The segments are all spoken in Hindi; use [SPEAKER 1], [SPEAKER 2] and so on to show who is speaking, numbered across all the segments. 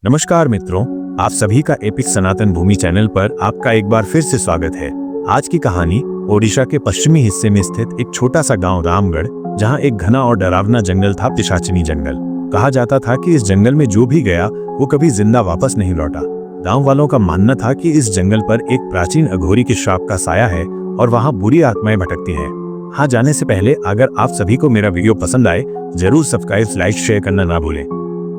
[SPEAKER 1] नमस्कार मित्रों, आप सभी का एपिक सनातन भूमि चैनल पर आपका एक बार फिर से स्वागत है। आज की कहानी ओडिशा के पश्चिमी हिस्से में स्थित एक छोटा सा गांव रामगढ़, जहां एक घना और डरावना जंगल था, पिशाचिनी जंगल। कहा जाता था कि इस जंगल में जो भी गया वो कभी जिंदा वापस नहीं लौटा। गाँव वालों का मानना था कि इस जंगल पर एक प्राचीन अघोरी के श्राप का साया है और वहाँ बुरी आत्माएं भटकती हैं। हाँ, जाने से पहले अगर आप सभी को मेरा वीडियो पसंद आए जरूर सब्सक्राइब, लाइक, शेयर करना ना भूलें।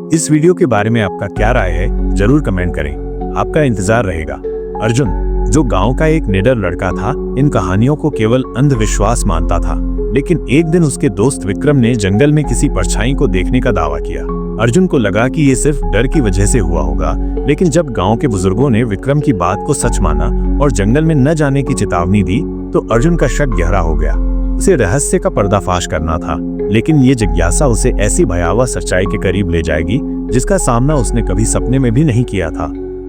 [SPEAKER 1] इस वीडियो के बारे में आपका क्या राय है जरूर कमेंट करें, आपका इंतजार रहेगा। अर्जुन, जो गांव का एक निडर लड़का था, इन कहानियों को केवल अंधविश्वास मानता था। लेकिन एक दिन उसके दोस्त विक्रम ने जंगल में किसी परछाई को देखने का दावा किया। अर्जुन को लगा कि ये सिर्फ डर की वजह से हुआ होगा, लेकिन जब गांव के बुजुर्गों ने विक्रम की बात को सच माना और जंगल में न जाने की चेतावनी दी तो अर्जुन का शक गहरा हो गया। उसे रहस्य का पर्दाफाश करना था, लेकिन ये जिज्ञासा उसे ऐसी भयावह सच्चाई के करीब ले जाएगी जिसका सामना उसने कभी सपने में भी नहीं किया था।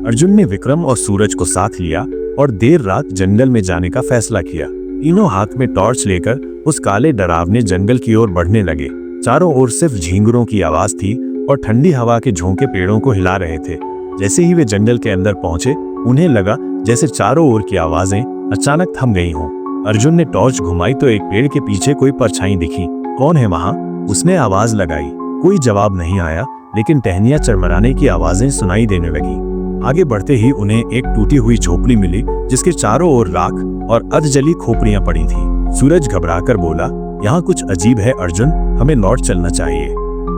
[SPEAKER 1] अर्जुन ने विक्रम और सूरज को साथ लिया और देर रात जंगल में जाने का फैसला किया। तीनों हाथ में टॉर्च लेकर उस काले डरावने जंगल की ओर बढ़ने लगे। चारों ओर सिर्फ झींगुरों की आवाज थी और ठंडी हवा के झोंके पेड़ों को हिला रहे थे। जैसे ही वे जंगल के अंदर पहुंचे, उन्हें लगा जैसे चारों ओर की आवाजें अचानक थम गई हों। अर्जुन ने टॉर्च घुमाई तो एक पेड़ के पीछे कोई परछाई दिखी। कौन है वहाँ? उसने आवाज लगाई। कोई जवाब नहीं आया, लेकिन टहनियां चरमराने की आवाजें सुनाई देने लगी। आगे बढ़ते ही उन्हें एक टूटी हुई झोपड़ी मिली जिसके चारों ओर राख और अधजली खोपड़ियां पड़ी थी। सूरज घबराकर बोला, यहाँ कुछ अजीब है अर्जुन, हमें लौट चलना चाहिए।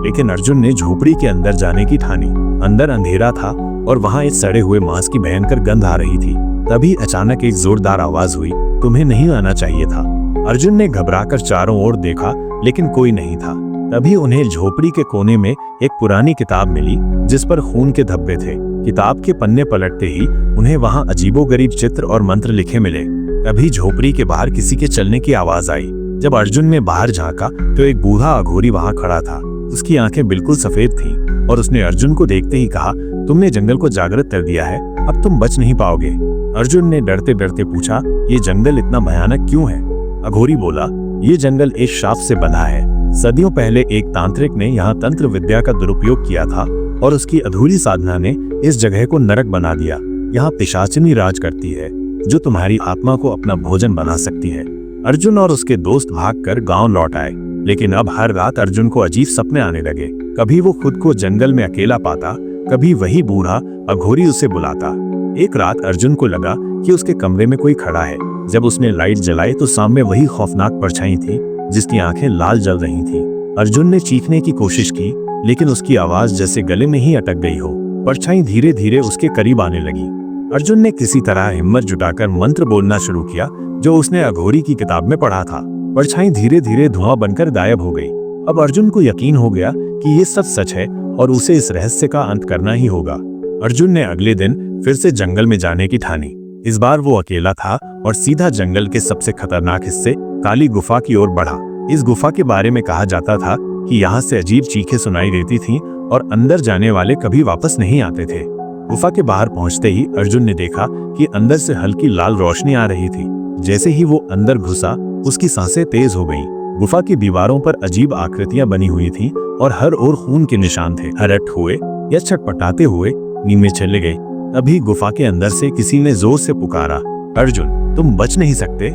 [SPEAKER 1] लेकिन अर्जुन ने झोपड़ी के अंदर जाने की ठानी। अंदर अंधेरा था और वहाँ एक सड़े हुए मांस की भयंकर गंध आ रही थी। तभी अचानक एक जोरदार आवाज हुई, तुम्हें नहीं आना चाहिए था। अर्जुन ने घबराकर चारों ओर देखा, लेकिन कोई नहीं था। तभी उन्हें झोपड़ी के कोने में एक पुरानी किताब मिली जिस पर खून के धब्बे थे। किताब के पन्ने पलटते ही उन्हें वहां अजीबोगरीब चित्र और मंत्र लिखे मिले। तभी झोपड़ी के बाहर किसी के चलने की आवाज आई। जब अर्जुन ने बाहर झांका तो एक बूढ़ा अघोरी वहां खड़ा था। उसकी आंखें बिल्कुल सफेद थीं और उसने अर्जुन को देखते ही कहा, तुमने जंगल को जागृत कर दिया है, अब तुम बच नहीं पाओगे। अर्जुन ने डरते डरते पूछा, ये जंगल इतना भयानक क्यों है? अघोरी बोला, ये जंगल एक श्राप से बंधा है। सदियों पहले एक तांत्रिक ने यहाँ तंत्र विद्या का दुरुपयोग किया था और उसकी अधूरी साधना ने इस जगह को नरक बना दिया। यहाँ पिशाचिनी राज करती है जो तुम्हारी आत्मा को अपना भोजन बना सकती है। अर्जुन और उसके दोस्त भागकर गांव लौट आए, लेकिन अब हर रात अर्जुन को अजीब सपने आने लगे। कभी वो खुद को जंगल में अकेला पाता, कभी वही बूढ़ा अघोरी उसे बुलाता। एक रात अर्जुन को लगा कि उसके कमरे में कोई खड़ा है। जब उसने लाइट जलाई तो सामने वही खौफनाक परछाई थी जिसकी आंखें लाल जल रही थीं। अर्जुन ने चीखने की कोशिश की, लेकिन उसकी आवाज जैसे गले में ही अटक गई हो। परछाई धीरे धीरे उसके करीब आने लगी। अर्जुन ने किसी तरह हिम्मत जुटाकर मंत्र बोलना शुरू किया जो उसने अघोरी की किताब में पढ़ा था। परछाई धीरे धीरे धुआं बनकर गायब हो गई। अब अर्जुन को यकीन हो गया कि ये सब सच है और उसे इस रहस्य का अंत करना ही होगा। अर्जुन ने अगले दिन फिर से जंगल में जाने की ठानी। इस बार वो अकेला था और सीधा जंगल के सबसे खतरनाक हिस्से काली गुफा की ओर बढ़ा। इस गुफा के बारे में कहा जाता था कि यहाँ से अजीब चीखें सुनाई देती थीं और अंदर जाने वाले कभी वापस नहीं आते थे। गुफा के बाहर पहुंचते ही अर्जुन ने देखा कि अंदर से हल्की लाल रोशनी आ रही थी। जैसे ही वो अंदर घुसा, उसकी सांसें तेज हो गईं। गुफा की दीवारों पर अजीब आकृतियां बनी हुई थीं और हर ओर खून के निशान थे। हरट हुए या छटपटाते हुए नींद चले गए। तभी गुफा के अंदर से किसी ने जोर से पुकारा, अर्जुन, तुम बच नहीं सकते।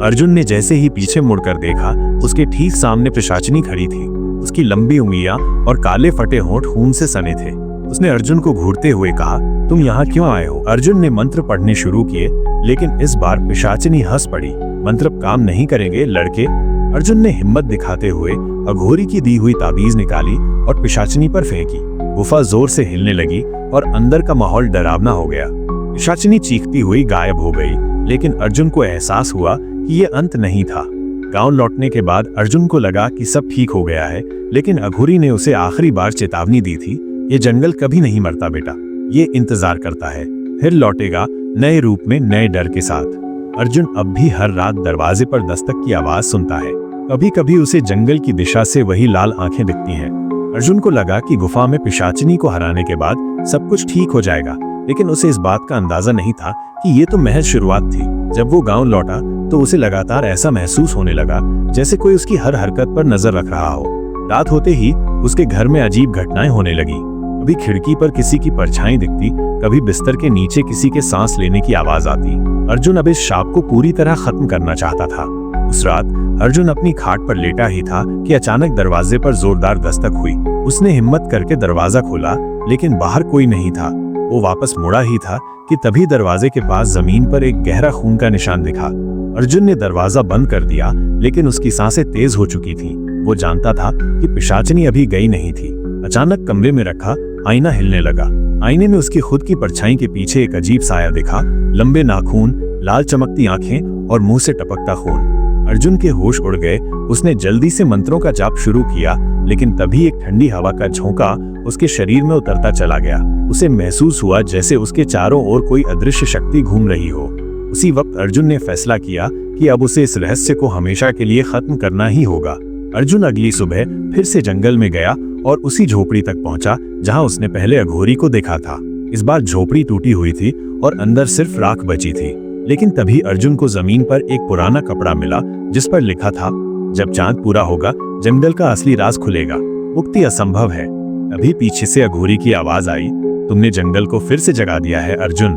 [SPEAKER 1] अर्जुन ने जैसे ही पीछे मुड़कर देखा, उसके ठीक सामने पिशाचिनी खड़ी थी। उसकी लंबी उंगलियां और काले फटे होंठ खून से सने थे। उसने अर्जुन को घूरते हुए कहा, तुम यहाँ क्यों आए हो? अर्जुन ने मंत्र पढ़ने शुरू किए, लेकिन इस बार पिशाचिनी हंस पड़ी। मंत्र काम नहीं करेंगे लड़के। अर्जुन ने हिम्मत दिखाते हुए अघोरी की दी हुई ताबीज निकाली और पिशाचिनी पर फेंकी। गुफा जोर से हिलने लगी और अंदर का माहौल डरावना हो गया। पिशाचिनी चीखती हुई गायब हो गई, लेकिन अर्जुन को एहसास हुआ कि ये अंत नहीं था। गांव लौटने के बाद अर्जुन को लगा कि सब ठीक हो गया है, लेकिन अघोरी ने उसे आखिरी बार चेतावनी दी थी, ये जंगल कभी नहीं मरता बेटा, ये इंतजार करता है, फिर लौटेगा नए रूप में, नए डर के साथ। अर्जुन अब भी हर रात दरवाजे पर दस्तक की आवाज सुनता है। कभी कभी उसे जंगल की दिशा से वही लाल आंखें दिखती हैं। अर्जुन को लगा कि गुफा में पिशाचिनी को हराने के बाद सब कुछ ठीक हो जाएगा, लेकिन उसे इस बात का अंदाजा नहीं था कि ये तो महज शुरुआत थी। जब वो गांव लौटा तो उसे लगातार ऐसा महसूस होने लगा जैसे कोई उसकी हर हरकत पर नजर रख रहा हो। रात होते ही उसके घर में अजीब घटनाएं होने लगी। भी खिड़की पर किसी की परछाई दिखती, कभी बिस्तर के नीचे किसी के सांस लेने की आवाज आती। अर्जुन अब इस शाप को पूरी तरह खत्म करना चाहता था। उस रात अर्जुन अपनी खाट पर लेटा ही था कि अचानक दरवाजे पर जोरदार दस्तक हुई। उसने हिम्मत करके दरवाजा खोला, लेकिन बाहर कोई नहीं था। वो वापस मुड़ा ही था कि तभी दरवाजे के पास जमीन पर एक गहरा खून का निशान दिखा। अर्जुन ने दरवाजा बंद कर दिया, लेकिन उसकी सांसें तेज हो चुकी थीं। वो जानता था कि पिशाचिनी अभी गई नहीं थी। अचानक कमरे में रखा आईना हिलने लगा। आईने में उसकी खुद की परछाई के पीछे एक अजीब साया दिखा। लंबे नाखून, लाल चमकती आंखें और मुंह से टपकता खून। अर्जुन के होश उड़ गए। उसने जल्दी से मंत्रों का जाप शुरू किया, लेकिन तभी एक ठंडी हवा का झोंका उसके शरीर में उतरता चला गया। उसे महसूस हुआ जैसे उसके चारों ओर कोई अदृश्य शक्ति घूम रही हो। उसी वक्त अर्जुन ने फैसला किया कि अब उसे इस रहस्य को हमेशा के लिए खत्म करना ही होगा। अर्जुन अगली सुबह फिर से जंगल में गया और उसी झोपड़ी तक पहुंचा जहां उसने पहले अघोरी को देखा था। इस बार झोपड़ी टूटी हुई थी और अंदर सिर्फ राख बची थी। लेकिन तभी अर्जुन को जमीन पर एक पुराना कपड़ा मिला, जिस पर लिखा था, जब चांद पूरा होगा जंगल का असली राज खुलेगा, मुक्ति असंभव है। तभी पीछे से अघोरी की आवाज आई, तुमने जंगल को फिर से जगा दिया है अर्जुन।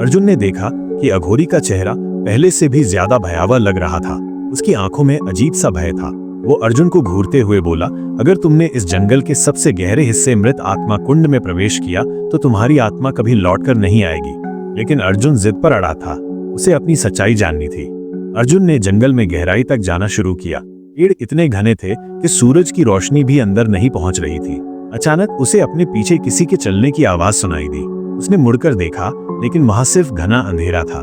[SPEAKER 1] अर्जुन ने देखा कि अघोरी का चेहरा पहले से भी ज्यादा भयावह लग रहा था। उसकी आंखों में अजीब सा भय था। वो अर्जुन को घूरते हुए बोला, अगर तुमने इस जंगल के सबसे गहरे हिस्से मृत आत्मा कुंड में प्रवेश किया तो तुम्हारी आत्मा कभी लौटकर नहीं आएगी। लेकिन अर्जुन जिद पर अड़ा था। उसे अपनी सच्चाई जाननी थी। अर्जुन ने जंगल में गहराई तक जाना शुरू किया। पेड़ इतने घने थे कि सूरज की रोशनी भी अंदर नहीं पहुंच रही थी। अचानक उसे अपने पीछे किसी के चलने की आवाज सुनाई दी। उसने मुड़कर देखा, लेकिन वहां सिर्फ घना अंधेरा था।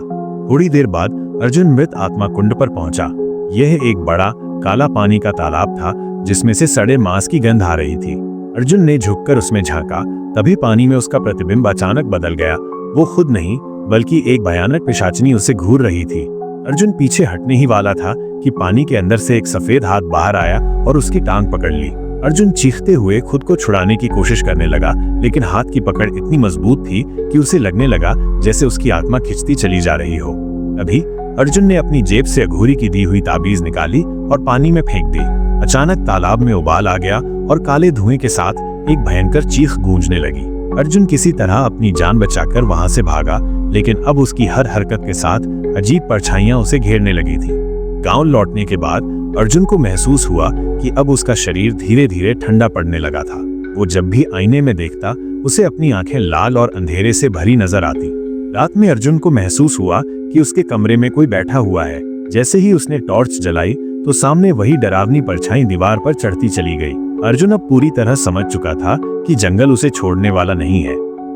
[SPEAKER 1] थोड़ी देर बाद अर्जुन मृत आत्मा कुंड पर पहुंचा। यह एक बड़ा काला पानी का तालाब था, जिसमें से सड़े मांस की गंध आ रही थी। अर्जुन ने झुककर उसमें झांका। तभी पानी में उसका प्रतिबिंब अचानक बदल गया। वो खुद नहीं, बल्कि एक भयानक पिशाचिनी उसे घूर रही थी। अर्जुन पीछे हटने ही वाला था कि पानी के अंदर से एक सफेद हाथ बाहर आया और उसकी टांग पकड़ ली। अर्जुन चीखते हुए खुद को छुड़ाने की कोशिश करने लगा, लेकिन हाथ की पकड़ इतनी मजबूत थी कि उसे लगने लगा जैसे उसकी आत्मा खिंचती चली जा रही हो। तभी अर्जुन ने अपनी जेब से अघोरी की दी हुई ताबीज निकाली और पानी में फेंक दी। अचानक तालाब में उबाल आ गया और काले धुएं के साथ एक भयंकर चीख गूंजने लगी। अर्जुन किसी तरह अपनी जान बचाकर वहां से भागा, लेकिन अब उसकी हर हरकत के साथ अजीब परछाइयां उसे घेरने लगी थी। गांव लौटने के बाद अर्जुन को महसूस हुआ कि अब उसका शरीर धीरे धीरे ठंडा पड़ने लगा था। वो जब भी आईने में देखता, उसे अपनी आंखें लाल और अंधेरे से भरी नजर आती। रात में अर्जुन को महसूस हुआ कि उसके कमरे में कोई बैठा हुआ है। जैसे ही उसने टॉर्च जलाई तो सामने वही डरावनी परछाई दीवार पर चढ़ती चली गई। अर्जुन अब पूरी तरह समझ चुका था कि जंगल उसे छोड़ने वाला नहीं है।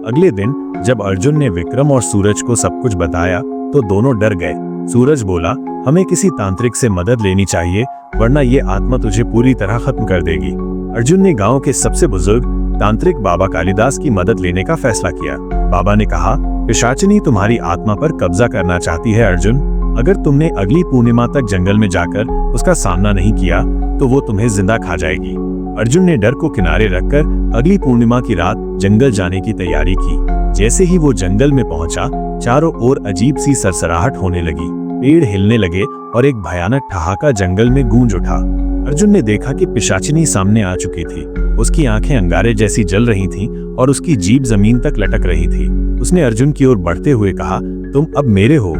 [SPEAKER 1] अगले दिन जब अर्जुन ने विक्रम और सूरज को सब कुछ बताया तो दोनों डर गए। सूरज बोला, हमें किसी तांत्रिक से मदद लेनी चाहिए, वरना ये आत्मा तुझे पूरी तरह खत्म कर देगी। अर्जुन ने गांव के सबसे बुजुर्ग तांत्रिक बाबा कालिदास की मदद लेने का फैसला किया। बाबा ने कहा, पिशाचिनी तुम्हारी आत्मा पर कब्जा करना चाहती है अर्जुन। अगर तुमने अगली पूर्णिमा तक जंगल में जाकर उसका सामना नहीं किया तो वो तुम्हें जिंदा खा जाएगी। अर्जुन ने डर को किनारे रखकर अगली पूर्णिमा की रात जंगल जाने की तैयारी की। जैसे ही वो जंगल में पहुंचा, चारों ओर अजीब सी सरसराहट होने लगी। पेड़ हिलने लगे और एक भयानक ठहाका जंगल में गूंज उठा। अर्जुन ने देखा कि पिशाचिनी सामने आ चुकी थी। उसकी आंखें अंगारे जैसी जल रही थीं और उसकी जीभ जमीन तक लटक रही थी। उसने अर्जुन की ओर बढ़ते हुए कहा, तुम अब मेरे हो।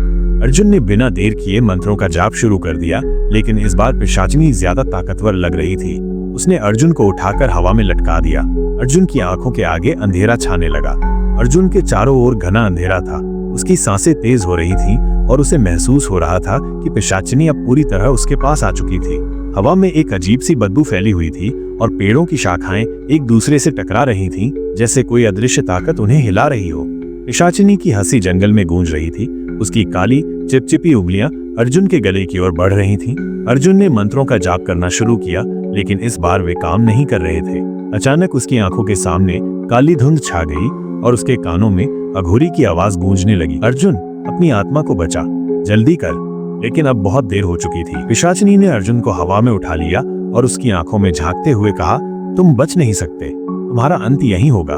[SPEAKER 1] अर्जुन ने बिना देर किए मंत्रों का जाप शुरू कर दिया, लेकिन इस बार पिशाचिनी ज्यादा ताकतवर लग रही थी। उसने अर्जुन को उठाकर हवा में लटका दिया। अर्जुन की आंखों के आगे अंधेरा छाने लगा। अर्जुन के चारों ओर घना अंधेरा था। उसकी सांसें तेज हो रही थीं और उसे महसूस हो रहा था कि पिशाचिनी अब पूरी तरह उसके पास आ चुकी थी। हवा में एक अजीब सी बदबू फैली हुई थी और पेड़ों की शाखाएं एक दूसरे से टकरा रही थीं, जैसे कोई अदृश्य ताकत उन्हें हिला रही हो। पिशाचिनी की हंसी जंगल में गूंज रही थी। उसकी काली चिपचिपी उंगलियां अर्जुन के गले की ओर बढ़ रही थीं। अर्जुन ने मंत्रों का जाप करना शुरू किया, लेकिन इस बार वे काम नहीं कर रहे थे। अचानक उसकी आंखों के सामने काली धुंध छा गई और उसके कानों में अघोरी की आवाज गूंजने लगी, अर्जुन अपनी आत्मा को बचा, जल्दी कर। लेकिन अब बहुत देर हो चुकी थी। पिशाचिनी ने अर्जुन को हवा में उठा लिया और उसकी आंखों में झांकते हुए कहा, तुम बच नहीं सकते, तुम्हारा अंत यहीं होगा।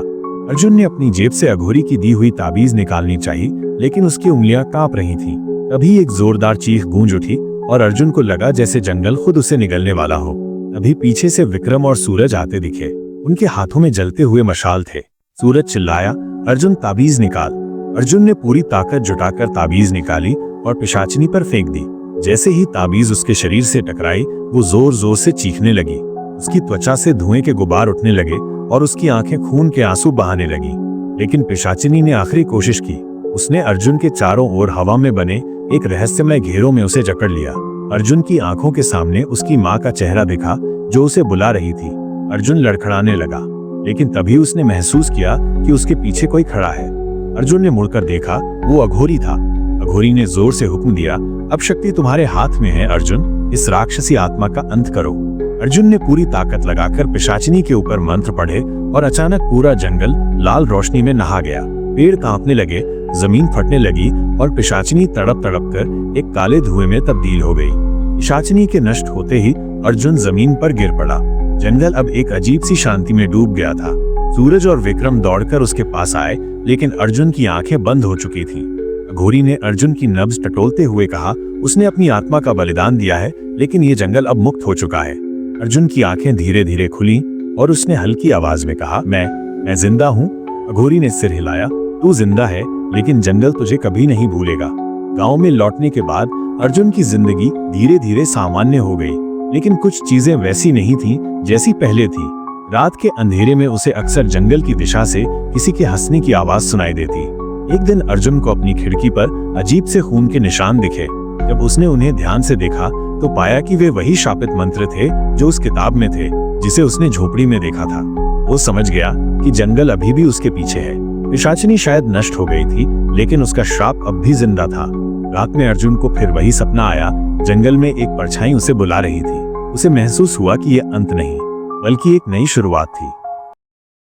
[SPEAKER 1] अर्जुन ने अपनी जेब से अघोरी की दी हुई ताबीज निकालनी चाहिए, लेकिन उसकी उंगलियां कांप रही थीं। तभी एक जोरदार चीख गूंज उठी और अर्जुन को लगा जैसे जंगल खुद उसे निगलने वाला हो। तभी पीछे से विक्रम और सूरज आते दिखे। उनके हाथों में जलते हुए मशाल थे। सूरज चिल्लाया, अर्जुन ताबीज निकाल। अर्जुन ने पूरी ताकत जुटाकर ताबीज निकाली और पिशाचिनी पर फेंक दी। जैसे ही ताबीज उसके शरीर से टकराई, वो जोर जोर से चीखने लगी। उसकी त्वचा से धुएं के गुबार उठने लगे और उसकी आंखें खून के आंसू बहाने लगी। लेकिन पिशाचिनी ने आखिरी कोशिश की। उसने अर्जुन के चारों ओर हवा में बने एक रहस्यमय घेरों में उसे जकड़ लिया। अर्जुन की आंखों के सामने उसकी माँ का चेहरा दिखा, जो उसे बुला रही थी। अर्जुन लड़खड़ाने लगा, लेकिन तभी उसने महसूस किया कि उसके पीछे कोई खड़ा है। अर्जुन ने मुड़कर देखा, वो अघोरी था। अघोरी ने जोर से हुक्म दिया, अब शक्ति तुम्हारे हाथ में है अर्जुन, इस राक्षसी आत्मा का अंत करो। अर्जुन ने पूरी ताकत लगाकर पिशाचिनी के ऊपर मंत्र पढ़े और अचानक पूरा जंगल लाल रोशनी में नहा गया। पेड़ कांपने लगे, जमीन फटने लगी और पिशाचिनी तड़प तड़प कर एक काले धुएं में तब्दील हो गई। पिशाचिनी के नष्ट होते ही अर्जुन जमीन पर गिर पड़ा। जंगल अब एक अजीब सी शांति में डूब गया था। सूरज और विक्रम दौड़कर उसके पास आए, लेकिन अर्जुन की आंखें बंद हो चुकी थीं। अघोरी ने अर्जुन की नब्ज टटोलते हुए कहा, उसने अपनी आत्मा का बलिदान दिया है, लेकिन ये जंगल अब मुक्त हो चुका है। अर्जुन की आंखें धीरे धीरे खुली और उसने हल्की आवाज में कहा, मैं जिंदा हूँ। अघोरी ने सिर हिलाया, तू जिंदा है, लेकिन जंगल तुझे कभी नहीं भूलेगा। गांव में लौटने के बाद अर्जुन की जिंदगी धीरे धीरे सामान्य हो गई, लेकिन कुछ चीजें वैसी नहीं थीं जैसी पहले थी। रात के अंधेरे में उसे अक्सर जंगल की दिशा से किसी के हंसने की आवाज सुनाई देती। एक दिन अर्जुन को अपनी खिड़की पर अजीब से खून के निशान दिखे। जब उसने उन्हें ध्यान से देखा तो पाया कि वे वही शापित मंत्र थे जो उस किताब में थे, जिसे उसने झोपड़ी में देखा था। वो समझ गया कि जंगल अभी भी उसके पीछे है। पिशाचिनी शायद नष्ट हो गई थी, लेकिन उसका श्राप अब भी जिंदा था। रात में अर्जुन को फिर वही सपना आया। जंगल में एक परछाई उसे बुला रही थी। उसे महसूस हुआ कि यह अंत नहीं, बल्कि एक नई शुरुआत थी।